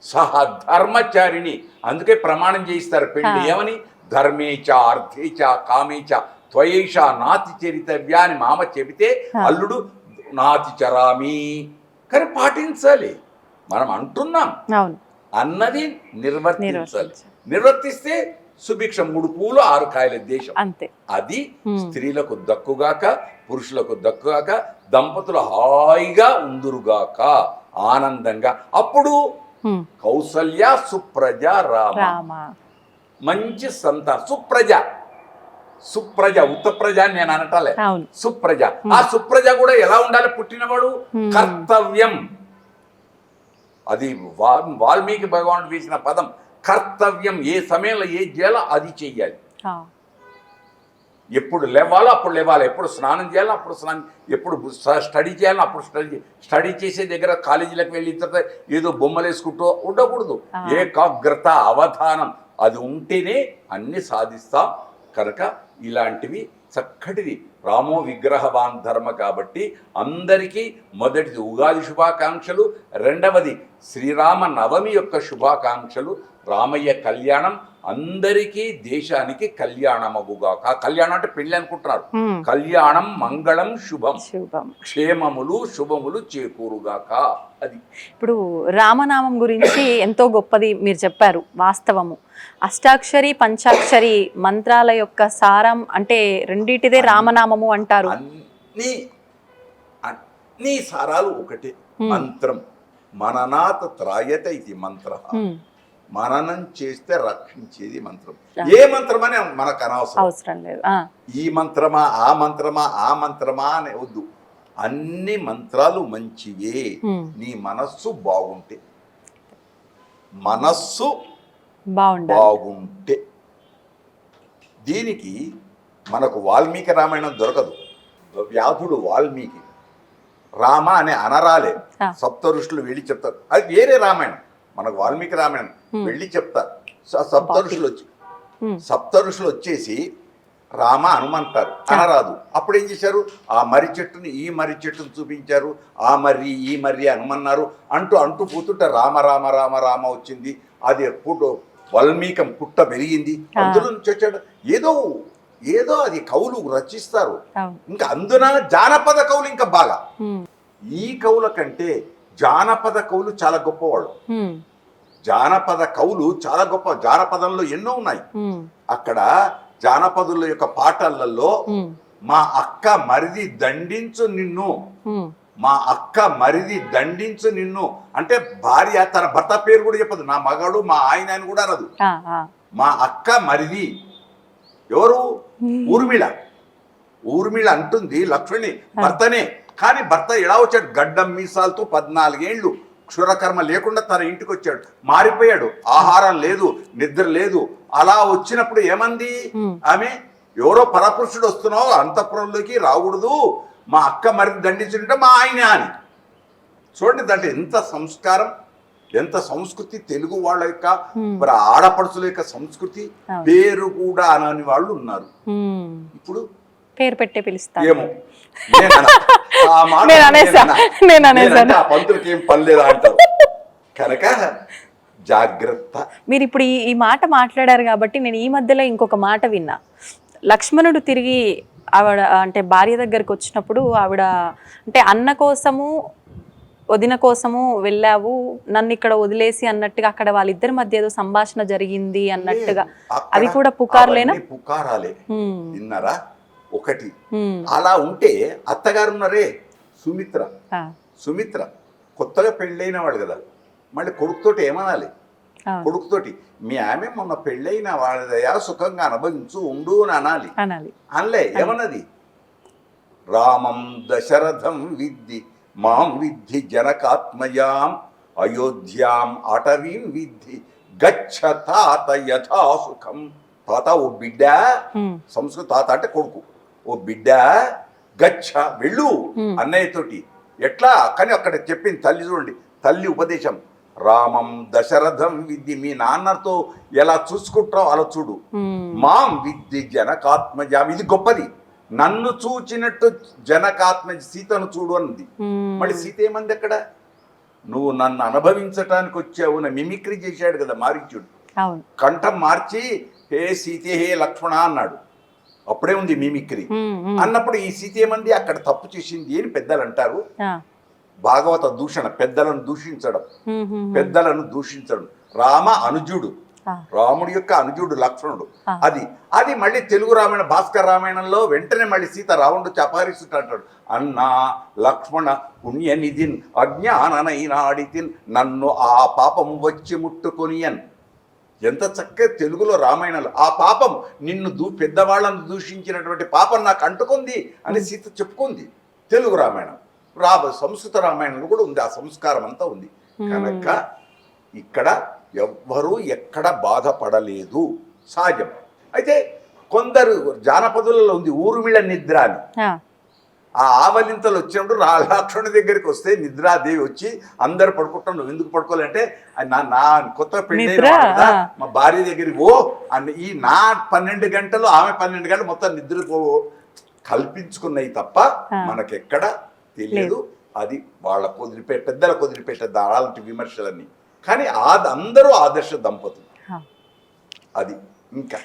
సహధర్మచారిణి. అందుకే ప్రమాణం చేయిస్తారు పెళ్లి ఏమని, ధర్మేచ అర్థేచ కామేచ త్వయేష నాతి చరితవ్య అని మామ చెబితే అల్లుడు నాతి చరామి, కానీ పాటించాలి. మనం అంటున్నాం అన్నది నిర్వర్తిస్తే సుభిక్ష 3 పూలు 6 కాయల దేశం. అది స్త్రీలకు దక్కుగాక, పురుషులకు దక్కుగాక, దంపతులు హాయిగా ఉందురుగాక, ఆనందంగా. అప్పుడు కౌసల్య సుప్రజ రామ, మంచి సంతానం. సుప్రజ ఉత్తప్రజ అని నేను అనటాలే, సుప్రజ. ఆ సుప్రజ కూడా ఎలా ఉండాలి, పుట్టినవాడు కర్తవ్యం. అది వాల్మీకి భగవానుడు వేసిన పదం, కర్తవ్యం. ఏ సమయంలో ఏ చేయాలో అది చెయ్యాలి. ఎప్పుడు లేవాలో అప్పుడు లేవాలి, ఎప్పుడు స్నానం చేయాలో అప్పుడు స్నానం, ఎప్పుడు స్టడీ చేయాలో అప్పుడు స్టడీ చేసే దగ్గర కాలేజీలకు వెళ్ళిన తర్వాత ఏదో బొమ్మలు వేసుకుంటూ ఉండకూడదు. ఏకాగ్రత, అవధానం అది ఉంటేనే అన్ని సాధిస్తాం. కనుక ఇలాంటివి చక్కటిది రామో విగ్రహవాన్ ధర్మ. కాబట్టి అందరికీ మొదటిది ఉగాది శుభాకాంక్షలు, రెండవది శ్రీరామ నవమి యొక్క శుభాకాంక్షలు. రామయ్య కళ్యాణం అందరికీ దేశానికి కళ్యాణమగుగాక. కళ్యాణం అంటే పెళ్లి అనుకుంటున్నారు, కళ్యాణం మంగళం శుభం, క్షేమములు శుభములు చేకూరుగాక. అది ఇప్పుడు రామనామం గురించి ఎంతో గొప్పది మీరు చెప్పారు, వాస్తవము. అష్టాక్షరి పంచాక్షరి మంత్రాల యొక్క సారం అంటే రెండిటిదే రామనామము అంటారు. అన్ని సారాలు ఒకటే. మంత్రం మననాత్ త్రాయత ఇది మంత్ర. మననం చేస్తే రక్షించేది మంత్రం. ఏ మంత్రం అని మనకు అవసరం లేదు. ఈ మంత్రమా ఆ మంత్రమా ఆ మంత్రమా అని వద్దు. అన్ని మంత్రాలు మంచివే. నీ మనస్సు బాగుంటే, మనస్సు బాగుంటే. దీనికి మనకు వాల్మీకి రామాయణం దొరకదు. వ్యాధుడు వాల్మీకి రామ అనే అనరాలే. సప్త ఋషులు వెళ్ళి చెప్తారు, అది వేరే రామాయణం. మనకు వాల్మీకి రామాయణం వెళ్ళి చెప్తారు. సప్త ఋషులు వచ్చేసి రామ హనుమంటారు, అనరాదు. అప్పుడు ఏం చేశారు, ఆ మర్రి చెట్టుని ఈ మర్రి చెట్టును చూపించారు, ఆ మర్రి ఈ మర్రి హనుమన్నారు అంటూ అంటూ పోతుంటే రామ రామ రామ రామ వచ్చింది. అది ఎప్పుడు వాల్మీకం పుట్ట పెరిగింది, అందులో నుంచి వచ్చాడు. ఏదో ఏదో అది కవులు రచిస్తారు. ఇంకా అందున జానపద కవులు ఇంకా బాగా. ఈ కవుల కంటే జానపద కవులు చాలా గొప్పవాళ్ళు. జానపద కవులు చాలా గొప్ప. జానపదంలో ఎన్నో ఉన్నాయి. అక్కడ జానపదుల యొక్క పాటలలో మా అక్క మరిది దండించు నిన్ను, మా అక్క మరిది దండించు నిన్ను అంటే భార్య తన భర్త పేరు కూడా చెప్పదు, నా మగాడు మా ఆయన అని కూడా అనదు. మా అక్క మరిది ఎవరు? ఊర్మిళ. ఊర్మిళ అంటుంది లక్ష్మణి భర్తనే. కానీ భర్త ఎలా వచ్చాడు? గడ్డం మీసాలతో 14 ఏళ్ళు క్షురకర్మ లేకుండా తన ఇంటికి వచ్చాడు. మారిపోయాడు, ఆహారం లేదు, నిద్ర లేదు. అలా వచ్చినప్పుడు ఏమంది ఆమె? ఎవరో పరపురుషుడు వస్తున్నావు, అంతఃపురంలోకి రాకూడదు, మా అక్క మరిది దండించుంటే మా ఆయన అని. చూడండి, దాంట్లో ఎంత సంస్కారం, ఎంత సంస్కృతి. తెలుగు వాళ్ళ యొక్క మరి ఆడపడుచుల యొక్క సంస్కృతి. పేరు కూడా అనని వాళ్ళు ఉన్నారు. ఇప్పుడు పేరు పెట్టే పిలుస్తారు. ఏమో పంతులకి ఏం పనిలేదా అంటారు. కనుక జాగ్రత్త. మీరు ఇప్పుడు ఈ మాట మాట్లాడారు కాబట్టి నేను ఈ మధ్యలో ఇంకొక మాట విన్నా. లక్ష్మణుడు తిరిగి ఆవిడ అంటే భార్య దగ్గరికి వచ్చినప్పుడు ఆవిడ అంటే అన్న కోసము వదిన కోసము వెళ్ళావు, నన్ను ఇక్కడ వదిలేసి అన్నట్టుగా అక్కడ వాళ్ళిద్దరి మధ్య ఏదో సంభాషణ జరిగింది అన్నట్టుగా, అవి కూడా పుకార్లేనా? పుకారాలే. విన్నారా? ఒకటి అలా ఉంటే అత్తగారు ఉన్నారే సుమిత్ర, సుమిత్ర కొత్తగా పెళ్ళైన వాడు కదా, మళ్ళీ కొడుకుతోటి ఏమనాలి? కొడుకుతోటి మీ ఆమె మొన్న పెళ్ళైన వాళ్ళదయా సుఖంగా అనుభవించు ఉండు అని అనాలి. అనలే, ఏమన్నది? రామం దశరథం విద్ధి మాం విద్ధి జనకాత్మయాం అయోధ్యాం అటవీం విద్ధి గచ్చ తాత యథా సుఖం. తాత ఓ బిడ్డ, సంస్కృత తాత అంటే కొడుకు, ఓ బిడ్డ గచ్చ వెళ్ళు అన్నయ్యతోటి. ఎట్లా? కానీ అక్కడ చెప్పింది తల్లి. చూడండి తల్లి ఉపదేశం. రామం దశరథం విద్ధి, మీ నాన్నతో ఎలా చూసుకుంటావు అలా చూడు. మాం విద్ధి జనకాత్మజాం, ఇది గొప్పది. నన్ను చూచినట్టు జనకాత్మ సీతను చూడు అన్నది. మళ్ళీ సీత ఏమంది అక్కడ? నువ్వు నన్ను అనుభవించటానికి వచ్చావు నా మిమిక్రీ చేశాడు కదా మారీచుడు. కంఠం మార్చి హే సీతే హే లక్ష్మణ అన్నాడు. అప్పుడే ఉంది మిమిక్రీ. అన్నప్పుడు ఈ సీత ఏమంది? అక్కడ తప్పు చేసింది అని పెద్దలు అంటారు. భాగవత దూషణ, పెద్దలను దూషించడం, పెద్దలను దూషించడం. రామ అనుజుడు, రాముడి యొక్క అనుజుడు లక్ష్మణుడు. అది మళ్ళీ తెలుగు రామాయణ భాస్కర్ రామాయణంలో వెంటనే మళ్ళీ సీత రావణుడు అపహరిస్తుంటాడు. అన్నా లక్ష్మణ పుణ్యనిధిన్ అజ్ఞాననైనాడితిన్ నన్ను ఆ పాపము వచ్చి ముట్టుకొని అని. ఎంత చక్కగా తెలుగులో రామాయణంలో ఆ పాపం నిన్ను పెద్దవాళ్ళను దూషించినటువంటి పాపం నాకు అంటుకుంది అని సీత చెప్పుకుంది. తెలుగు రామాయణం, సంస్కృత రామాయణంలో కూడా ఉంది, ఆ సంస్కారం అంతా ఉంది. కనుక ఇక్కడ ఎవ్వరూ ఎక్కడ బాధపడలేదు, సహజం. అయితే కొందరు జానపదులలో ఉంది ఊర్మిళ నిద్ర అని. ఆ, ఆ ఆవలింతలు వచ్చినప్పుడు లక్ష్మణుడి దగ్గరికి వస్తే నిద్రాదేవి వచ్చి అందరు పడుకుంటాం, నువ్వు ఎందుకు పడుకోవాలంటే నా కొత్త పెళ్ళి నిద్ర, మా భార్య దగ్గరికి ఓ అని ఈ నా 12 గంటలు ఆమె 12 గంటలు మొత్తం నిద్రకు కల్పించుకున్నాయి తప్ప మనకెక్కడ తెలియదు. అది వాళ్ళ పెద్దల కుదిరిపెట్టే అలాంటి విమర్శలన్నీ. కానీ అందరూ ఆదర్శ దంపతులు. అది ఇంకా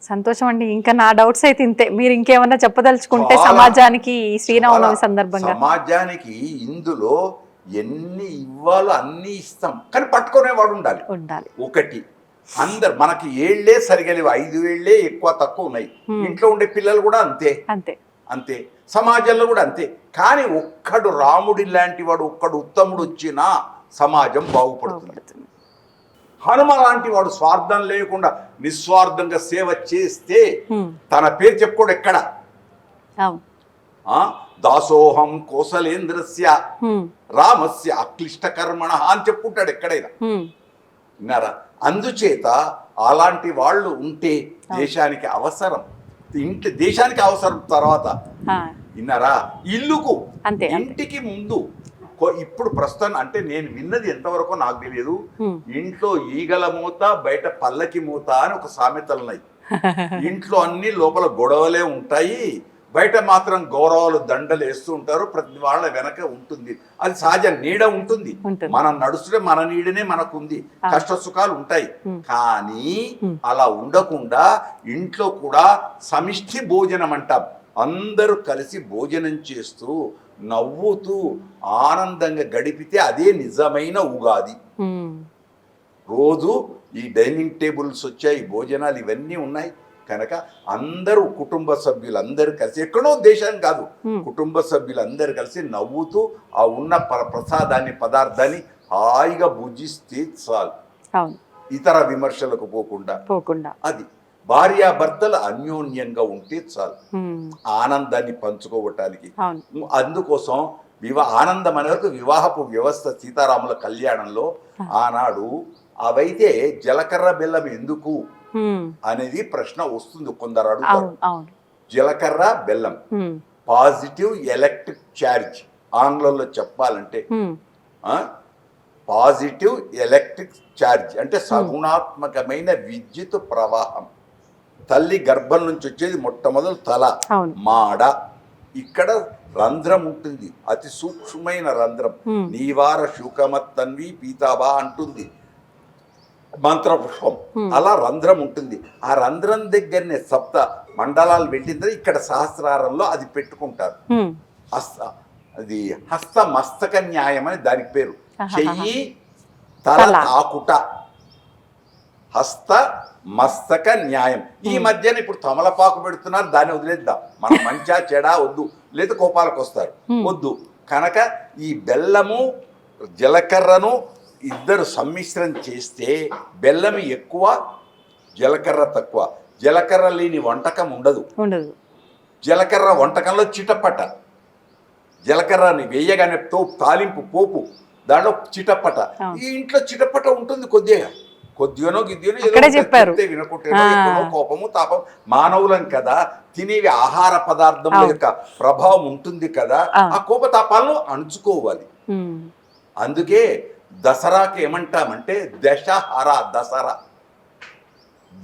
సంతోషం అండి. ఇంకా నా డౌట్స్ అయితే ఇంతే. మీరు ఇంకేమన్నా చెప్పదలుచుకుంటే సమాజానికి ఈ శ్రీరామనవమి సందర్భంగా? సమాజానికి ఇందులో ఎన్ని ఇవ్వాలో అన్ని ఇస్తాం, కానీ పట్టుకునేవాడు ఉండాలి. ఒకటి అందరు మనకి ఏళ్లే సరిగా లేవు, 5 ఏళ్లే ఎక్కువ తక్కువ ఉన్నాయి. ఇంట్లో ఉండే పిల్లలు కూడా అంతే అంతే అంతే, సమాజంలో కూడా అంతే. కానీ ఒక్కడు రాముడి లాంటి వాడు, ఒక్కడు ఉత్తముడు వచ్చినా సమాజం బాగుపడుతుంది. హనుమ లాంటి వాడు స్వార్థం లేకుండా నిస్వార్థంగా సేవ చేస్తే తన పేరు చెప్పుకోడు ఎక్కడ. దాసోహం కోసలేంద్రస్య రామస్య అక్లిష్ట కర్మణ అని చెప్పుకుంటాడు ఎక్కడైనా, విన్నారా? అందుచేత అలాంటి వాళ్ళు ఉంటే దేశానికి అవసరం. దేశానికి అవసరం తర్వాత విన్నారా, ఇల్లుకు ఇంటికి ముందు ఇప్పుడు ప్రస్తుతం అంటే నేను విన్నది ఎంతవరకు నాకు తెలియదు, ఇంట్లో ఈగల మూత బయట పల్లకి మూత అని ఒక సామెతలు ఉన్నాయి. ఇంట్లో అన్ని లోపల గొడవలే ఉంటాయి, బయట మాత్రం గౌరవాలు దండలు వేస్తూ ఉంటారు, ప్రతి వాళ్ళ వెనక ఉంటుంది. అది సహజ నీడ ఉంటుంది, మనం నడుస్తుంటే మన నీడనే మనకుంది, కష్ట సుఖాలు ఉంటాయి. కానీ అలా ఉండకుండా ఇంట్లో కూడా సమిష్టి భోజనం అంటాం, అందరూ కలిసి భోజనం చేస్తూ నవ్వుతూ ఆనందంగా గడిపితే అదే నిజమైన ఉగాది. రోజు ఈ డైనింగ్ టేబుల్స్ వచ్చాయి, భోజనాలు ఇవన్నీ ఉన్నాయి కనుక అందరూ కుటుంబ సభ్యులందరూ కలిసి, ఎక్కడో దేశాన్ని కాదు, కుటుంబ సభ్యులందరూ కలిసి నవ్వుతూ ఆ ఉన్న ప్రసాదాన్ని పదార్థాన్ని హాయిగా భుజిస్తే చాలు, ఇతర విమర్శలకు పోకుండా. అది భార్యాభర్తలు అన్యోన్యంగా ఉంటే చాలు, ఆనందాన్ని పంచుకోవటానికి. అందుకోసం ఆనందం అనే వరకు వివాహపు వ్యవస్థ సీతారాముల కళ్యాణంలో ఆనాడు అవైతే జీలకర్ర బెల్లం ఎందుకు అనేది ప్రశ్న వస్తుంది. కొందరు అడుగుతారు, జీలకర్ర బెల్లం పాజిటివ్ ఎలక్ట్రిక్ ఛార్జ్, ఆంగ్లంలో చెప్పాలంటే పాజిటివ్ ఎలక్ట్రిక్ ఛార్జ్ అంటే సగుణాత్మకమైన విద్యుత్ ప్రవాహం. తల్లి గర్భం నుంచి వచ్చేది మొట్టమొదలు తల, మాడ, ఇక్కడ రంధ్రం ఉంటుంది, అతి సూక్ష్మమైన రంధ్రం. నీవార శుకమత్తన్వి పీతాబా అంటుంది మంత్రపుష్పం. అలా రంధ్రం ఉంటుంది, ఆ రంధ్రం దగ్గరనే సప్త మండలాలు వెళ్ళిందని ఇక్కడ సహస్రారంలో అది పెట్టుకుంటారు. అది హస్త మస్తక న్యాయం అని దానికి పేరు. చెయ్యి తల తాకుట హస్త మస్తక న్యాయం. ఈ మధ్యన ఇప్పుడు తమలపాకు పెడుతున్నారు, దాన్ని వదిలేద్దాం, మనం మంచా చెడా వద్దు, లేదా కోపాలకు వస్తారు వద్దు. కనుక ఈ బెల్లము జీలకర్రను ఇద్దరు సమ్మిశ్రం చేస్తే బెల్లం ఎక్కువ జీలకర్ర తక్కువ. జీలకర్ర లేని వంటకం ఉండదు. జీలకర్ర వంటకంలో చిటపట, జీలకర్రని వేయగానే తాలింపు పోపు దాంట్లో చిటపట. ఈ ఇంట్లో చిటపట ఉంటుంది, కొద్దిగానో గిద్దిగానో వినకుంటేనో కోపము తాపం మానవులం కదా, తినేవి ఆహార పదార్థముల యొక్క ప్రభావం ఉంటుంది కదా, ఆ కోపతాపాలను అణుచుకోవాలి. అందుకే దసరాకి ఏమంటామంటే దశహర దసరా.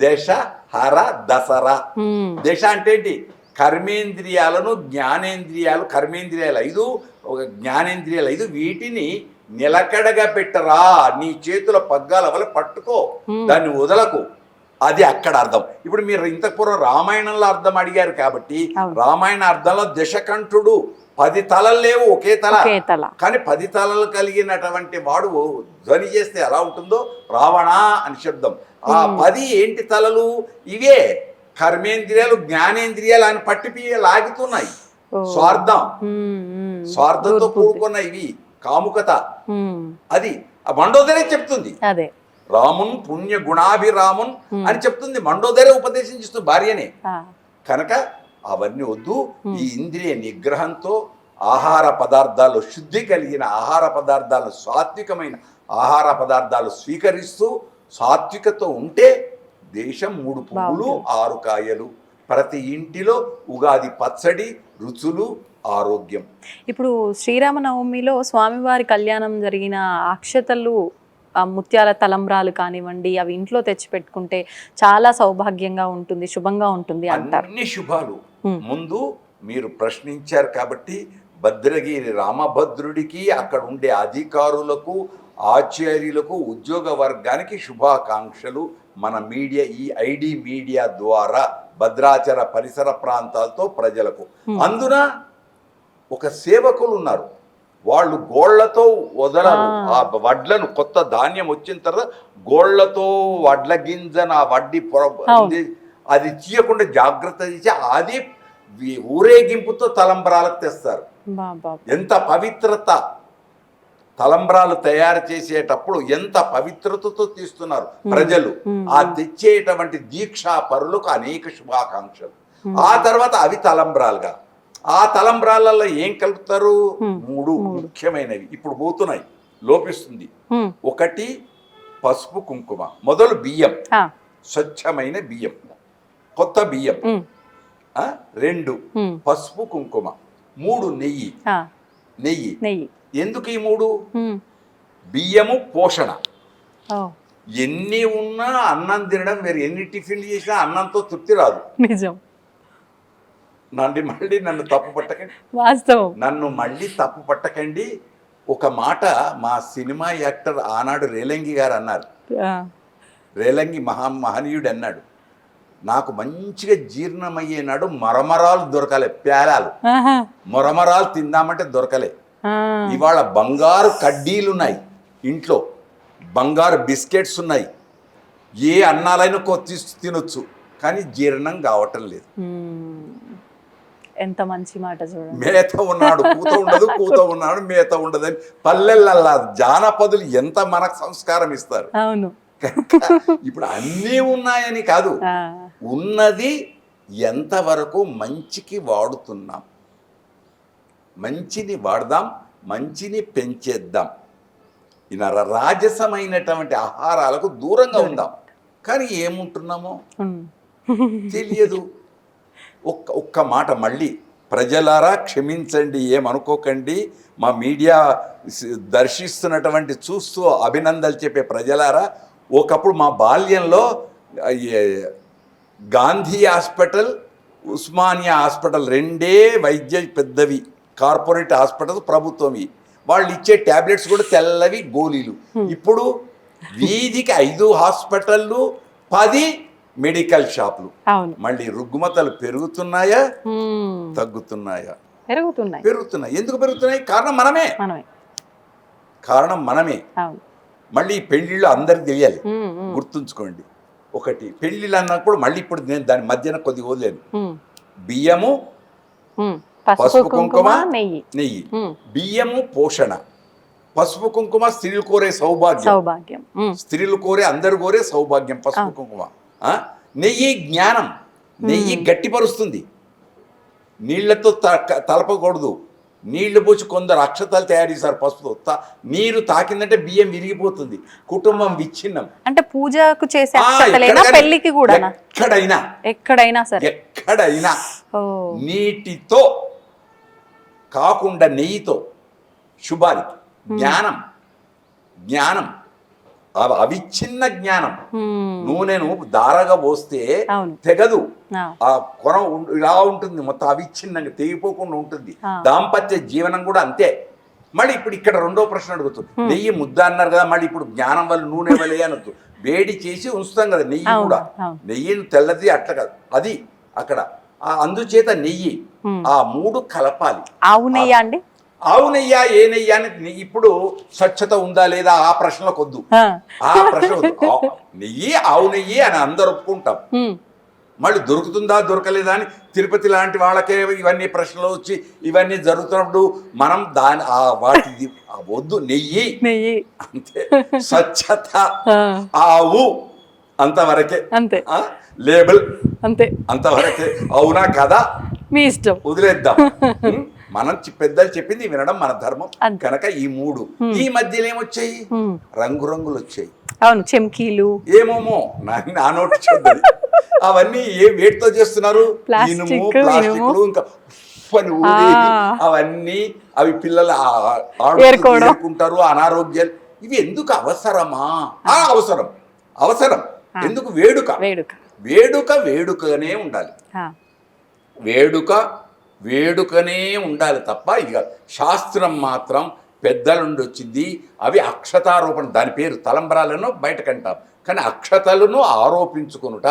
దశహర దసరా. దశ అంటే ఏంటి? కర్మేంద్రియాలను జ్ఞానేంద్రియాలు, కర్మేంద్రియాలు 5 జ్ఞానేంద్రియాలు 5, వీటిని నిలకడగా పెట్టరా, నీ చేతుల పగ్గాల వల్ల పట్టుకో, దాన్ని వదలకు. అది అక్కడ అర్థం. ఇప్పుడు మీరు ఇంతకు పూర్వం రామాయణంలో అర్థం అడిగారు కాబట్టి రామాయణ అర్థంలో దశకంఠుడు 10 తలలు లేవు, ఒకే తల. కానీ 10 తలలు కలిగినటువంటి వాడు ధ్వని చేస్తే ఎలా ఉంటుందో రావణ అని శబ్దం. ఆ 10 ఏంటి తలలు? ఇవే కర్మేంద్రియాలు జ్ఞానేంద్రియాలు అని పట్టి లాగుతున్నాయి. స్వార్థంతో కూడుకున్న ఇవి కాముకత. అది మండోదరే చెప్తుంది, రామున్ పుణ్య గుణాభిరామున్ అని చెప్తుంది. మండోదరే ఉపదేశం చేస్తుంది భార్యనే. కనుక అవన్నీ వద్దు. ఈ ఇంద్రియ నిగ్రహంతో ఆహార పదార్థాలు, శుద్ధి కలిగిన ఆహార పదార్థాలు, సాత్వికమైన ఆహార పదార్థాలు స్వీకరిస్తూ సాత్వికతో ఉంటే దేశం 3 పువ్వులు 6 కాయలు. ప్రతి ఇంటిలో ఉగాది పచ్చడి, రుచులు, ఆరోగ్యం. ఇప్పుడు శ్రీరామనవమిలో స్వామివారి కళ్యాణం జరిగిన అక్షతలు, ఆ ముత్యాల తలంబ్రాలు కానివ్వండి, అవి ఇంట్లో తెచ్చి పెట్టుకుంటే చాలా సౌభాగ్యంగా ఉంటుంది, శుభంగా ఉంటుంది అంటారు. అన్ని శుభాలు. ముందు మీరు ప్రశ్నించారు కాబట్టి భద్రగిరి రామభద్రుడికి, అక్కడ ఉండే అధికారులకు, ఆచార్యులకు, ఉద్యోగ వర్గానికి శుభాకాంక్షలు. మన మీడియా, ఈ ఐడి మీడియా ద్వారా భద్రాచల పరిసర ప్రాంతాలతో ప్రజలకు. అందున ఒక సేవకులు ఉన్నారు, వాళ్ళు గోళ్లతో వదలరు ఆ వడ్లను. కొత్త ధాన్యం వచ్చిన తర్వాత గోళ్లతో వడ్ల గింజన ఆ వడ్డీ అది తీయకుండా జాగ్రత్త చేసి అది ఊరేగింపుతో తలంబ్రాలకు తెస్తారు. ఎంత పవిత్రత! తలంబ్రాలు తయారు చేసేటప్పుడు ఎంత పవిత్రతతో తీస్తున్నారు ప్రజలు. ఆ తెచ్చేటువంటి దీక్షా పరులకు అనేక శుభాకాంక్షలు. ఆ తర్వాత అవి తలంబ్రాలుగా, ఆ తలంబ్రాలలో ఏం కలుపుతారు? 3 ముఖ్యమైనవి ఇప్పుడు పోతున్నాయి, లోపిస్తుంది. 1 పసుపు కుంకుమ, మొదలు బియ్యం, స్వచ్ఛమైన బియ్యం, కొత్త బియ్యం. 2 పసుపు కుంకుమ, 3 నెయ్యి. నెయ్యి ఎందుకు ఈ 3? బియ్యము పోషణ. ఎన్ని ఉన్నా అన్నం తినడం వేరు, ఎన్ని టిఫిన్లు చేసినా అన్నంతో తృప్తి రాదు. నిజం. మళ్ళీ నన్ను తప్పు పట్టకండి, వాస్తవం. నన్ను మళ్ళీ తప్పు పట్టకండి. ఒక మాట మా సినిమా యాక్టర్ ఆనాడు రేలంగి గారు అన్నారు. రేలంగి మహనీయుడు అన్నాడు, నాకు మంచిగా జీర్ణమయ్యేనాడు మరమరాలు దొరకలే, ప్యాలాలు మరమరాలు తిందామంటే దొరకలే. ఇవాళ బంగారు కడ్డీలున్నాయి ఇంట్లో, బంగారు బిస్కెట్స్ ఉన్నాయి, ఏ అన్నాలైనా తినొచ్చు, కానీ జీర్ణం కావటం లేదు. ఎంత మంచి మాట చూడండి. మేత ఉన్నాడు కూత ఉండదు, కూత ఉన్నాడు మేత ఉండదు అని పల్లెల్లల్లా జానపదులు ఎంత మనకు సంస్కారం ఇస్తారు. అవును. ఇప్పుడు అన్నీ ఉన్నాయని కాదు, ఉన్నది ఎంతవరకు మంచికి వాడుతున్నాం. మంచిని వాడదాం, మంచిని పెంచేద్దాం. ఇలా రాజసమైనటువంటి ఆహారాలకు దూరంగా ఉందాం. కానీ ఏముంటున్నామో తెలియదు. ఒక్క మాట మళ్ళీ ప్రజలారా క్షమించండి, ఏమనుకోకండి. మా మీడియా దర్శిస్తున్నటువంటి చూస్తూ అభినందనలు చెప్పే ప్రజలారా, ఒకప్పుడు మా బాల్యంలో గాంధీ హాస్పిటల్, ఉస్మానియా హాస్పిటల్ 2 వైద్య పెద్దవి కార్పొరేట్ హాస్పిటల్స్, ప్రభుత్వవి. వాళ్ళు ఇచ్చే ట్యాబ్లెట్స్ కూడా తెల్లవి గోళీలు. ఇప్పుడు వీధికి 5 హాస్పిటళ్ళు, 10 మెడికల్ షాపులు. మళ్ళీ రుగ్మతలు పెరుగుతున్నాయా తగ్గుతున్నాయా? పెరుగుతున్నాయి. ఎందుకు పెరుగుతున్నాయి? కారణం మనమే. మళ్ళీ పెళ్లిళ్ళు అందరికి తెలియాలి, గుర్తుంచుకోండి. ఒకటి పెళ్లిళ్ళు అన్నప్పుడు మళ్ళీ ఇప్పుడు నేను దాని మధ్యన కొద్దిగా వదిలేను. బియ్యము, పసుపు కుంకుమ, నెయ్యి. బియ్యము పోషణ, పసుపు కుంకుమ స్త్రీలు కోరే సౌభాగ్యం. స్త్రీలు కోరే, అందరు కోరే సౌభాగ్యం పసుపు కుంకుమ. నెయ్యి జ్ఞానం. నెయ్యి గట్టిపరుస్తుంది, నీళ్లతో తలపకూడదు. నీళ్లు పోసి కొందరు అక్షతలు తయారు చేశారు పసుపుతో. నీరు తాకిందంటే బియ్యం విరిగిపోతుంది, కుటుంబం విచ్ఛిన్నం. అంటే పూజకు చేసే పెళ్లికి కూడా ఎక్కడైనా నీటితో కాకుండా నెయ్యితో శుభానికి. జ్ఞానం అవిచ్ఛిన్న జ్ఞానం. నూనెను దారగా పోస్తే తెగదు, ఆ కొన ఇలా ఉంటుంది, మొత్తం అవిచ్ఛిన్నంగా తెగిపోకుండా ఉంటుంది. దాంపత్య జీవనం కూడా అంతే. మళ్ళీ ఇప్పుడు ఇక్కడ 2వ ప్రశ్న అడుగుతుంది, నెయ్యి ముద్ద అన్నారు కదా, మళ్ళీ ఇప్పుడు జ్ఞానం వల్ల నూనె వల్ల అనొద్దు. వేడి చేసి ఉంచుతాం కదా నెయ్యి కూడా, నెయ్యిని తెల్లది అట్లా కాదు, అది అక్కడ. అందుచేత నెయ్యి, ఆ 3 కలపాలి. ఆవు నెయ్యి అండి, ఆవు నెయ్యా ఏ నెయ్యా అని ఇప్పుడు స్వచ్ఛత ఉందా లేదా ఆ ప్రశ్నలకు వద్దు, ఆ ప్రశ్న నెయ్యి ఆవు నెయ్యి అని అందరు ఒప్పుకుంటాం. మళ్ళీ దొరుకుతుందా దొరకలేదా అని తిరుపతి లాంటి వాళ్ళకే ఇవన్నీ ప్రశ్నలు వచ్చి ఇవన్నీ జరుగుతున్నప్పుడు మనం వాటి వద్దు, నెయ్యి అంతే. స్వచ్ఛత, ఆవు అంతవరకే, అంతే. లేబుల్ అంతే, అంతవరకే. అవునా కదా మీ ఇష్టం, వదిలేద్దాం. మనం పెద్దలు చెప్పింది వినడం మన ధర్మం కనుక ఈ 3. ఈ మధ్యలో ఏమొచ్చాయి? రంగురంగులు వచ్చాయి. అవును, చెమ్కీలు, ఏమోమో నా నోటి చెడ్డది. అవన్నీ ఏ వేటితో చేస్తున్నారు? ప్లాస్టిక్, ఇనుము, ప్లాస్టిక్లు, ఇంకా పని ఊదేది, అవన్నీ అవి పిల్లలు ఏరుకుంటారు, అనారోగ్యాలు. ఇవి ఎందుకు అవసరమా? అవసరం, అవసరం. ఎందుకు? వేడుక, వేడుక వేడుకనే ఉండాలి. వేడుక వేడుకనే ఉండాలి తప్ప ఇక శాస్త్రం మాత్రం పెద్దల నుండి వచ్చింది. అవి అక్షతారోపణ, దాని పేరు తలంబరాలను బయటకంటాం, కానీ అక్షతలను ఆరోపించుకొనుట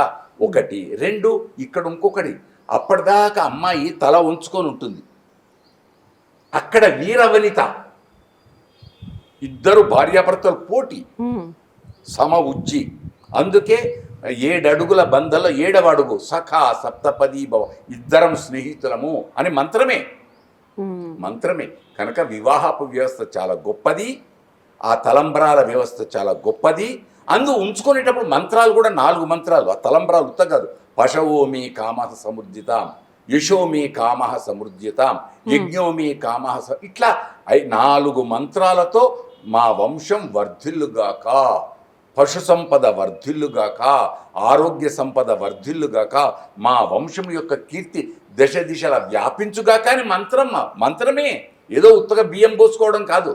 ఒకటి. రెండు, ఇక్కడ ఇంకొకటి, అప్పటిదాకా అమ్మాయి తల ఉంచుకొని ఉంటుంది, అక్కడ వీరవనిత, ఇద్దరు భార్యాభర్తలు పోటీ, సమ ఉజ్జి. అందుకే 7 అడుగుల బంధంలో 7వ అడుగు సఖా సప్తపదీ భవ, ఇద్దరం స్నేహితులము అని మంత్రమే, మంత్రమే. కనుక వివాహపు వ్యవస్థ చాలా గొప్పది, ఆ తలంబరాల వ్యవస్థ చాలా గొప్పది. ఉంచుకునేటప్పుడు మంత్రాలు కూడా 4 మంత్రాలు. ఆ తలంబరాలు ఉత్త కాదు. పశవోమి కామః సమృద్ధితాం, యశోమి కామః సమృద్ధితాం, యజ్ఞోమి కామః, ఇట్లా 4 మంత్రాలతో మా వంశం వర్ధిల్లుగాక, పశు సంపద వర్ధిల్లుగాక, ఆరోగ్య సంపద వర్ధిల్లుగాక, మా వంశం యొక్క కీర్తి దశ దిశల వ్యాపించుగాక అని మంత్రమే. ఏదో ఉత్తగా బియ్యం పోసుకోవడం కాదు,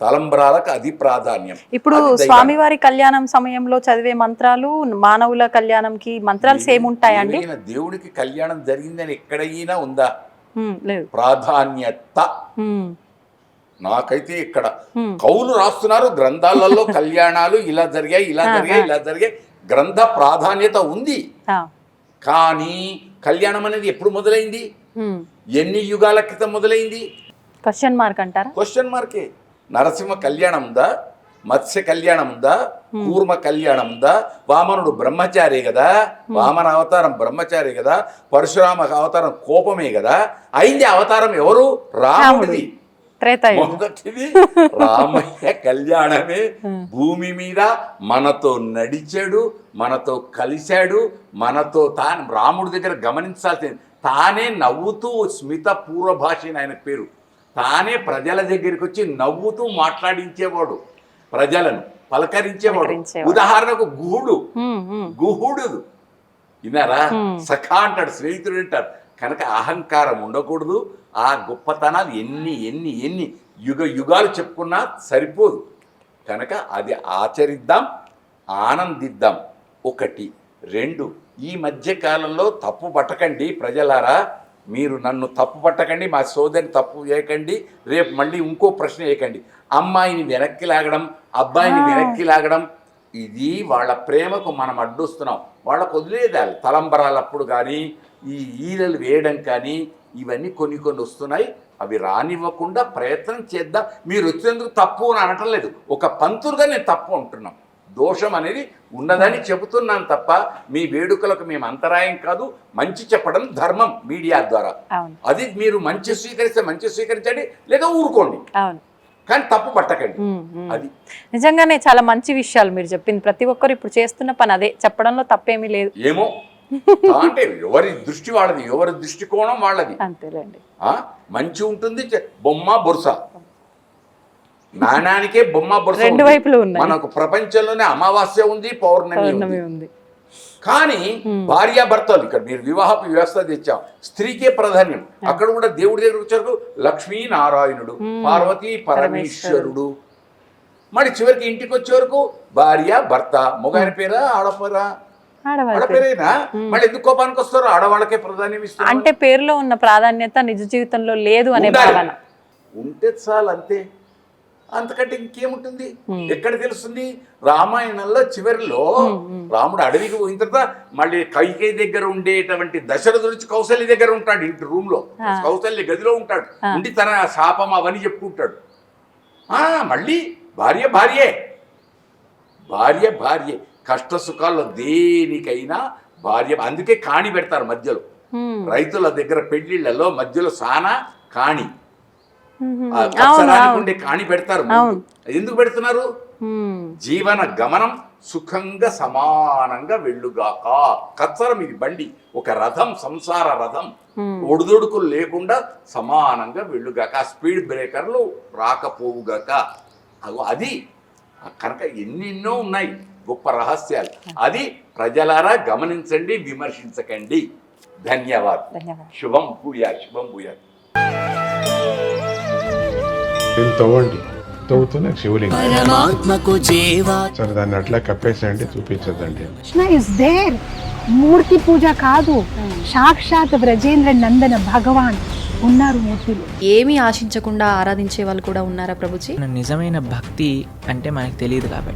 తలంబ్రాలకు అది ప్రాధాన్యం. ఇప్పుడు స్వామివారి కళ్యాణం సమయంలో చదివే మంత్రాలు మానవుల కళ్యాణంకి మంత్రాలు సేమ్ ఉంటాయండి? దేవుడికి కళ్యాణం జరిగిందని ఎక్కడైనా ఉందా? లేదు. ప్రాధాన్యత నాకైతే ఇక్కడ కవులు రాస్తున్నారు గ్రంథాలలో కళ్యాణాలు ఇలా జరిగాయి, ఇలా జరిగాయి, ఇలా జరిగాయి, గ్రంథ ప్రాధాన్యత ఉంది. కానీ కళ్యాణం అనేది ఎప్పుడు మొదలైంది? ఎన్ని యుగాల క్రితం మొదలైంది? క్వశ్చన్ మార్క్ అంటారా? క్వశ్చన్ మార్కే. నరసింహ కళ్యాణం ఉందా? మత్స్య కళ్యాణం ఉందా? కూర్మ కళ్యాణం ఉందా? వామనుడు బ్రహ్మచారి కదా, వామన అవతారం బ్రహ్మచారి కదా, పరశురామ అవతారం కోపమే కదా. అయింది అవతారం ఎవరు? రాముడిది. మొదటిది రామయ్య కళ్యాణమే. భూమి మీద మనతో నడిచాడు, మనతో కలిశాడు, మనతో రాముడి దగ్గర గమనించాల్సింది, తానే నవ్వుతూ, స్మిత పూర్వభాషని ఆయన పేరు, తానే ప్రజల దగ్గరికి వచ్చి నవ్వుతూ మాట్లాడించేవాడు, ప్రజలను పలకరించేవాడు. ఉదాహరణకు గుహుడు విన్నారా? సఖా అంటాడు, స్నేహితుడు అంటారు. కనుక అహంకారం ఉండకూడదు. ఆ గొప్పతనాలు ఎన్ని యుగాలు చెప్పుకున్నా సరిపోదు. కనుక అది ఆచరిద్దాం, ఆనందిద్దాం. ఒకటి. రెండు, ఈ మధ్య కాలంలో తప్పు పట్టకండి ప్రజలారా, మీరు నన్ను తప్పు పట్టకండి, మా సోదరిని తప్పు చేయకండి, రేపు మళ్ళీ ఇంకో ప్రశ్న వేయకండి. అమ్మాయిని వెనక్కి లాగడం, అబ్బాయిని వెనక్కి లాగడం, ఇది వాళ్ళ ప్రేమకు మనం అడ్డొస్తున్నాం. వాళ్ళకు వదిలేదాలి. తలంబరాలప్పుడు కానీ, ఈ ఈలలు వేయడం కానీ, ఇవన్నీ కొన్ని వస్తున్నాయి. అవి రానివ్వకుండా ప్రయత్నం చేద్దాం. మీరు వచ్చేందుకు తప్పు అని అనటం లేదు, ఒక పంతులుగా నేను తప్పు అంటున్నాం. దోషం అనేది ఉన్నదని చెబుతున్నాను తప్ప మీ వేడుకలకు మేము అంతరాయం కాదు. మంచి చెప్పడం ధర్మం మీడియా ద్వారా. అది మీరు మంచి స్వీకరిస్తే మంచి స్వీకరించండి, లేదా ఊరుకోండి, కానీ తప్పు పట్టకండి. అది నిజంగానే చాలా మంచి విషయాలు మీరు చెప్పింది. ప్రతి ఒక్కరు ఇప్పుడు చేస్తున్న పని అదే, చెప్పడంలో తప్పేమీ లేదు. ఏమో అంటే ఎవరి దృష్టి వాళ్ళది, ఎవరి దృష్టికోణం వాళ్ళది. అంతేలేండి. మంచి ఉంటుంది, బొమ్మ బొరుస, నాణానికే బొమ్మ బొరుస రెండు వైపులు ఉన్నాయి. మనకు ప్రపంచంలోనే అమావాస్య ఉంది, పౌర్ణమి ఉంది. కానీ భార్యాభర్తలు, ఇక్కడ మీరు వివాహపు వ్యవస్థ తెచ్చాం, స్త్రీకే ప్రాధాన్యం. అక్కడ కూడా దేవుడి దగ్గర వచ్చారు లక్ష్మీనారాయణుడు, పార్వతీ పరమేశ్వరుడు. మరి చివరికి ఇంటికి వచ్చే వరకు భార్య భర్త. మొగారి పేరా ఆడపేరా? ఆడపేరేనా? మళ్ళీ ఎందుకు కోపానికి వస్తారు? ఆడవాళ్ళకే ప్రాధాన్యం ఇస్తారు. అంటే పేరులో ఉన్న ప్రాధాన్యత నిజ జీవితంలో లేదు అనే భావన ఉంటే చాలు, అంతే. అంతకంటే ఇంకేముంటుంది? ఎక్కడ తెలుస్తుంది? రామాయణంలో చివరిలో రాముడు అడవికి పోయిన తర్వాత మళ్ళీ కైకేయి దగ్గర ఉండేటువంటి దశరథుడి నుంచి కౌశల్య దగ్గర ఉంటాడు, ఇంటి రూమ్ లో, కౌశల్య గదిలో ఉంటాడు, ఉండి తన శాపం అవన్నీ చెప్పుకుంటాడు. మళ్ళీ భార్య భార్యే, భార్య భార్యే. కష్ట సుఖాల్లో దేనికైనా భార్య. అందుకే కాణి పెడతారు మధ్యలో, రైతుల దగ్గర పెళ్లిళ్లలో మధ్యలో సానా కాణి, ఉండే కాణి పెడతారు. ఎందుకు పెడుతున్నారు? జీవన గమనం సుఖంగా సమానంగా వెళ్ళుగాక. కచ్చరం ఇది బండి, ఒక రథం, సంసార రథం, ఒడిదొడుకులు లేకుండా సమానంగా వెళ్ళుగాక. స్పీడ్ బ్రేకర్లు రాకపోవుగాక. అది కనుక ఎన్నెన్నో ఉన్నాయి గొప్ప రహస్యాలు. అది ప్రజలారా గమనించండి, విమర్శించకండి. ధన్యవాదాలు. ధన్యవాదాలు. శుభం భూయాత్, శుభం భూయాత్. దీన్ని తవ్వండి, తవ్వుతూనే శివలింగం. సరే దాన్ని అట్లా కప్పేసేయండి, చూపించదండి. Krishna is there. మూర్తి పూజ కాదు, సాక్షాత్ బ్రజేంద్ర నందన భగవాన్ ఉన్నారు మూర్తిలో. ఏమీ ఆశించకుండా ఆరాధించే వాళ్ళు కూడా ఉన్నారా ప్రభుజీ? నిజమైన భక్తి అంటే మనకు తెలియదు కాబట్టి